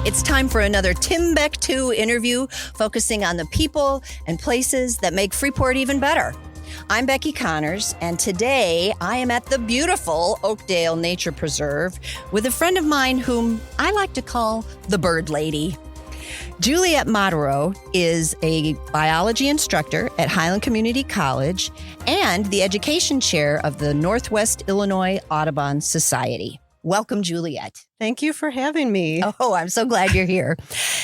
It's time for another TimBeck2 interview focusing on the people and places that make Freeport even better. I'm Becky Connors, and today I am at the beautiful Oakdale Nature Preserve with a friend of mine whom I like to call the Bird Lady. Juliet Moderow is a biology instructor at Highland Community College and the education chair of the Northwest Illinois Audubon Society. Welcome, Juliet. Thank you for having me. Oh, I'm so glad you're here.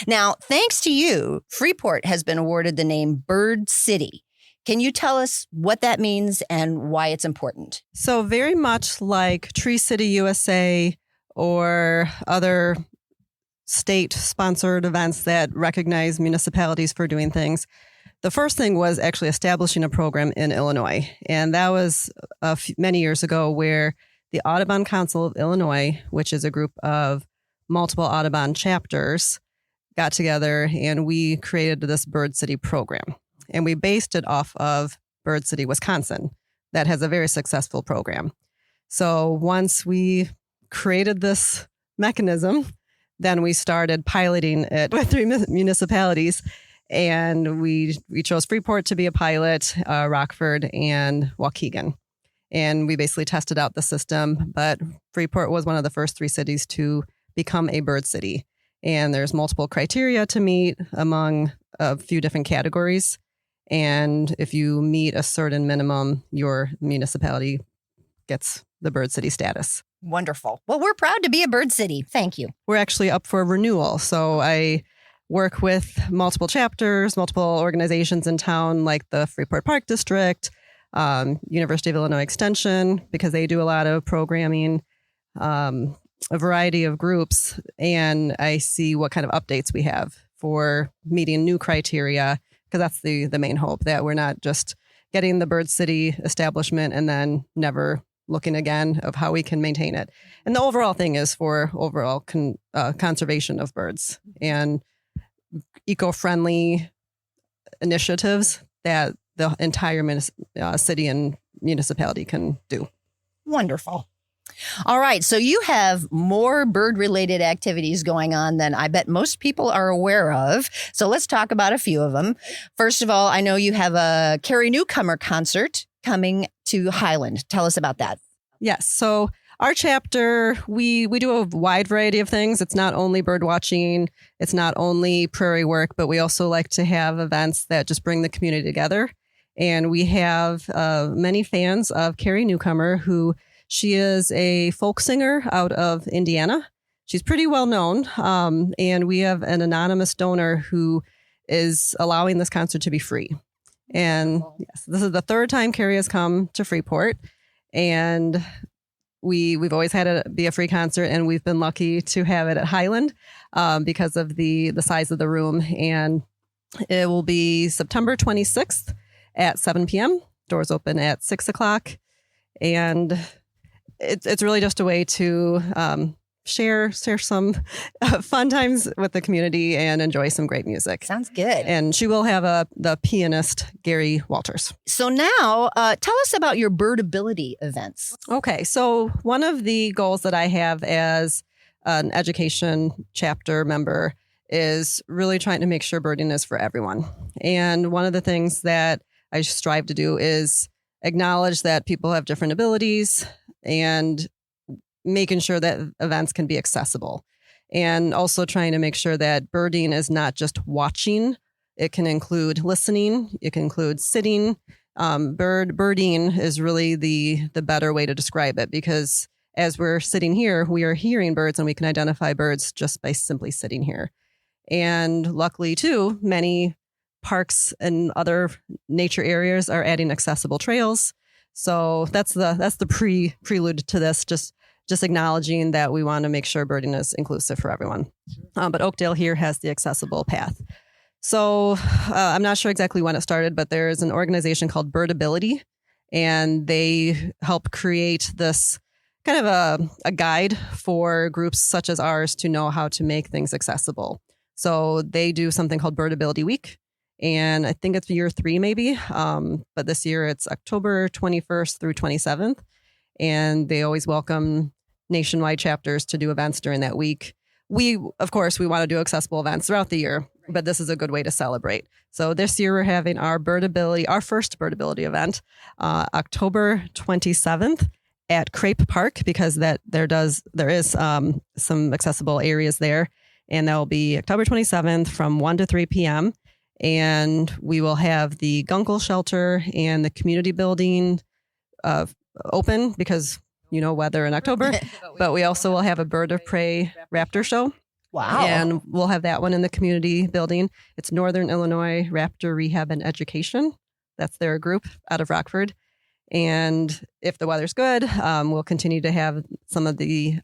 Now, thanks to you, Freeport has been awarded the name Bird City. Can you tell us what that means and why it's important? So very much like Tree City USA or other state-sponsored events that recognize municipalities for doing things, the first thing was actually establishing a program in Illinois. And that was many years ago where the Audubon Council of Illinois, which is a group of multiple Audubon chapters, got together and we created this Bird City program. And we based it off of Bird City, Wisconsin, that has a very successful program. So once we created this mechanism, then we started piloting it with 3 municipalities. And we chose Freeport to be a pilot, Rockford and Waukegan. And we basically tested out the system, but Freeport was one of the first 3 cities to become a bird city. And there's multiple criteria to meet among a few different categories. And if you meet a certain minimum, your municipality gets the bird city status. Wonderful. Well, we're proud to be a bird city. Thank you. We're actually up for renewal. So I work with multiple chapters, multiple organizations in town, like the Freeport Park District, University of Illinois Extension, because they do a lot of programming, a variety of groups. And I see what kind of updates we have for meeting new criteria, because that's the main hope, that we're not just getting the bird city establishment and then never looking again of how we can maintain it. And the overall thing is for overall conservation of birds and eco-friendly initiatives that the entire city and municipality can do. Wonderful. All right. So you have more bird-related activities going on than I bet most people are aware of. So let's talk about a few of them. First of all, I know you have a Carrie Newcomer concert coming to Highland. Tell us about that. Yes. So our chapter, we do a wide variety of things. It's not only bird watching, it's not only prairie work, but we also like to have events that just bring the community together. And we have many fans of Carrie Newcomer, who she is a folk singer out of Indiana. She's pretty well known. And we have an anonymous donor who is allowing this concert to be free. And yes, this is the 3rd time Carrie has come to Freeport. And we've always had it be a free concert, and we've been lucky to have it at Highland because of the size of the room. And it will be September 26th at 7 p.m. Doors open at 6 o'clock. And it's really just a way to share some fun times with the community and enjoy some great music. Sounds good. And she will have the pianist, Gary Walters. So now tell us about your birdability events. Okay. So one of the goals that I have as an education chapter member is really trying to make sure birding is for everyone. And one of the things that I strive to do is acknowledge that people have different abilities and making sure that events can be accessible, and also trying to make sure that birding is not just watching. It can include listening. It can include sitting. Birding is really the better way to describe it, because as we're sitting here, we are hearing birds and we can identify birds just by simply sitting here. And luckily, too, many parks and other nature areas are adding accessible trails. So that's the prelude to this, just acknowledging that we want to make sure birding is inclusive for everyone. But Oakdale here has the accessible path. So I'm not sure exactly when it started, but there's an organization called Birdability, and they help create this kind of a guide for groups such as ours to know how to make things accessible. So they do something called Birdability Week. And I think it's year 3 maybe. But this year it's October 21st through 27th. And they always welcome nationwide chapters to do events during that week. of course, we want to do accessible events throughout the year, but this is a good way to celebrate. So this year we're having our first birdability event, October 27th at Crepe Park, because there is some accessible areas there. And that will be October 27th from 1 to 3 p.m. And we will have the Gunkel shelter and the community building open because, weather in October. But we also will have a bird of prey raptor show. Wow. And we'll have that one in the community building. It's Northern Illinois Raptor Rehab and Education. That's their group out of Rockford. And if the weather's good, we'll continue to have some of the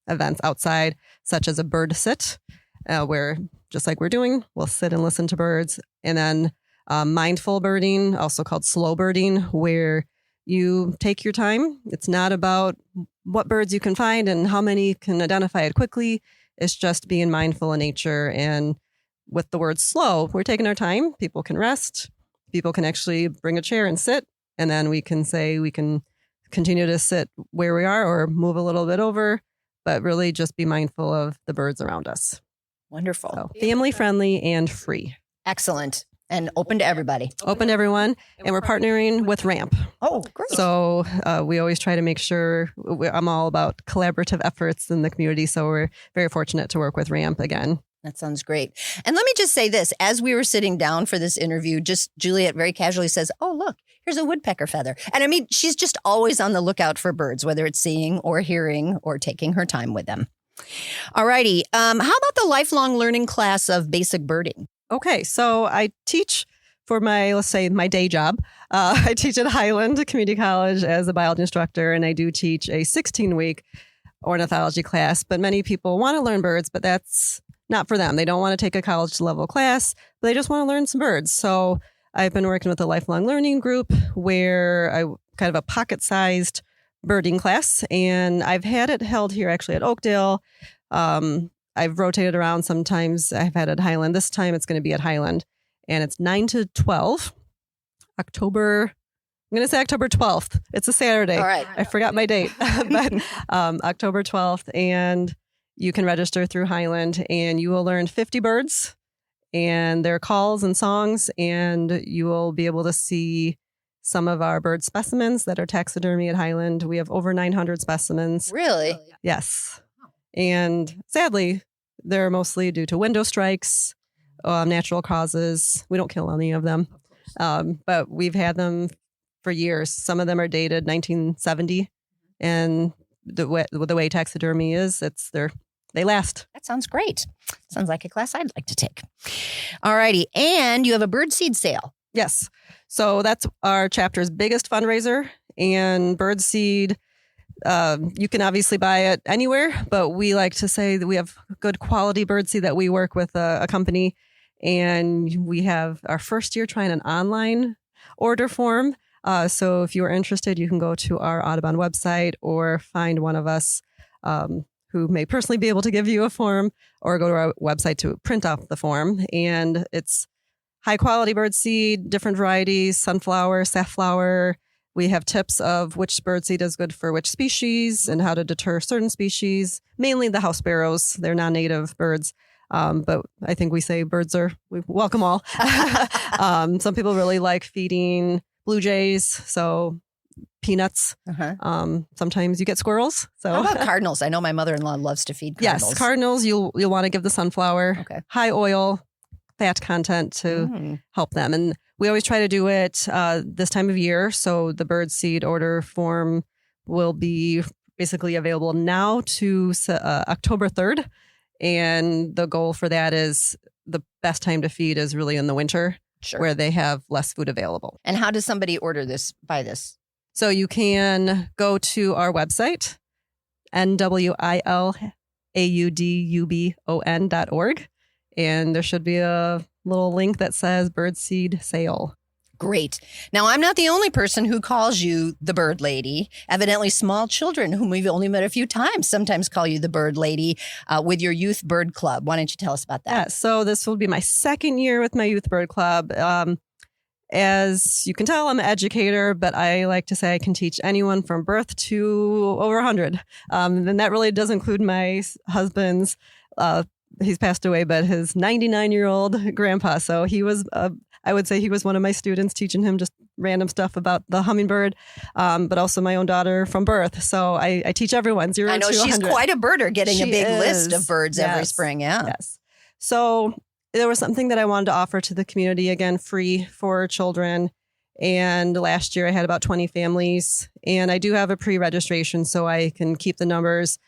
events outside, such as a bird sit, where just like we're doing, we'll sit and listen to birds. And then mindful birding, also called slow birding, where you take your time. It's not about what birds you can find and how many can identify it quickly. It's just being mindful in nature. And with the word slow, we're taking our time. People can rest. People can actually bring a chair and sit. And then we can say we can continue to sit where we are or move a little bit over, but really just be mindful of the birds around us. Wonderful. So, family friendly and free. Excellent. And open to everybody. Open to everyone. And we're partnering with RAMP. Oh, great. So we always try to make sure I'm all about collaborative efforts in the community. So we're very fortunate to work with RAMP again. That sounds great. And let me just say this. As we were sitting down for this interview, just Juliet very casually says, oh, look, here's a woodpecker feather. And I mean, she's just always on the lookout for birds, whether it's seeing or hearing or taking her time with them. All righty. How about the lifelong learning class of basic birding? Okay, so I teach for my day job. I teach at Highland Community College as a biology instructor, and I do teach a 16-week ornithology class. But many people want to learn birds, but that's not for them. They don't want to take a college level class, but they just want to learn some birds. So I've been working with a lifelong learning group where I kind of a pocket-sized birding class, and I've had it held here actually at Oakdale. I've rotated around sometimes. I've had it at Highland. This time it's going to be at Highland. And it's 9 to 12. I'm going to say October 12th. It's a Saturday. All right. I forgot my date. But October 12th. And you can register through Highland. And you will learn 50 birds and their calls and songs. And you will be able to see some of our bird specimens that are taxidermy at Highland. We have over 900 specimens. Really? Yes. And sadly, they're mostly due to window strikes, natural causes. We don't kill any of them, but we've had them for years. Some of them are dated 1970, and the way taxidermy is, they last. That sounds great. Sounds like a class I'd like to take. All righty. And you have a birdseed sale. Yes. So that's our chapter's biggest fundraiser, and birdseed. You can obviously buy it anywhere, but we like to say that we have good quality birdseed that we work with a company, and we have our first year trying an online order form. So if you are interested, you can go to our Audubon website or find one of us who may personally be able to give you a form, or go to our website to print off the form. And it's high quality birdseed, different varieties, sunflower, safflower. We have tips of which birdseed is good for which species and how to deter certain species, mainly the house sparrows. They're non-native birds. But I think we welcome all. Some people really like feeding blue jays, so peanuts. Sometimes you get squirrels. So how about cardinals? I know my mother-in-law loves to feed cardinals. Yes, cardinals, you'll want to give the sunflower. Okay. High oil, fat content to help them. And we always try to do it this time of year. So the birdseed order form will be basically available now to October 3rd. And the goal for that is the best time to feed is really in the winter, where they have less food available. And how does somebody buy this? So you can go to our website, NWILAUDUBON.org. And there should be a little link that says birdseed sale. Great. Now, I'm not the only person who calls you the bird lady. Evidently, small children whom we've only met a few times sometimes call you the bird lady with your youth bird club. Why don't you tell us about that? Yeah, so this will be my second year with my youth bird club. as you can tell, I'm an educator, but I like to say I can teach anyone from birth to over 100. And that really does include my husband's, he's passed away, but his 99-year-old grandpa. So he was, I would say he was one of my students, teaching him just random stuff about the hummingbird, but also my own daughter from birth. So I teach everyone 0 to 100. I know she's quite a birder, getting a big list of birds every Yes. spring. Yeah. Yes. So there was something that I wanted to offer to the community, again, free for children. And last year I had about 20 families, and I do have a pre-registration so I can keep the numbers.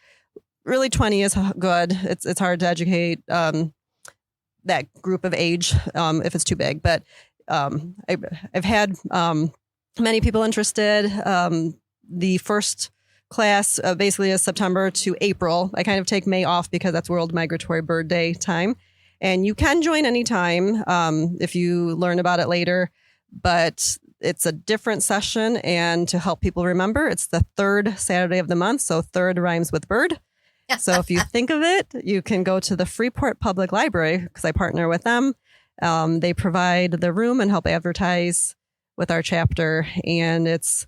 Really, 20 is good. It's hard to educate that group of age if it's too big. But I've had many people interested. The first class basically is September to April. I kind of take May off because that's World Migratory Bird Day time. And you can join anytime if you learn about it later. But it's a different session. And to help people remember, it's the third Saturday of the month. So third rhymes with bird. So if you think of it, you can go to the Freeport Public Library because I partner with them. They provide the room and help advertise with our chapter. And it's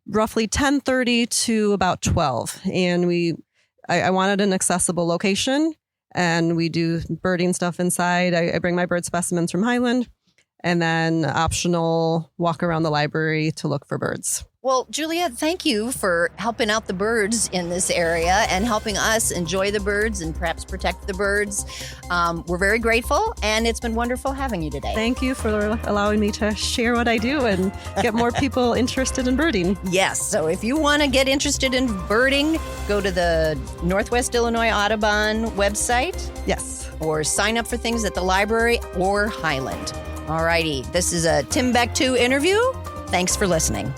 roughly 10:30 to about 12. And I wanted an accessible location. And we do birding stuff inside. I bring my bird specimens from Highland, and then optional walk around the library to look for birds. Well, Juliet, thank you for helping out the birds in this area and helping us enjoy the birds and perhaps protect the birds. We're very grateful, and it's been wonderful having you today. Thank you for allowing me to share what I do and get more people interested in birding. Yes. So if you want to get interested in birding, go to the Northwest Illinois Audubon website. Yes. Or sign up for things at the library or Highland. All righty. This is a TimBeck2 interview. Thanks for listening.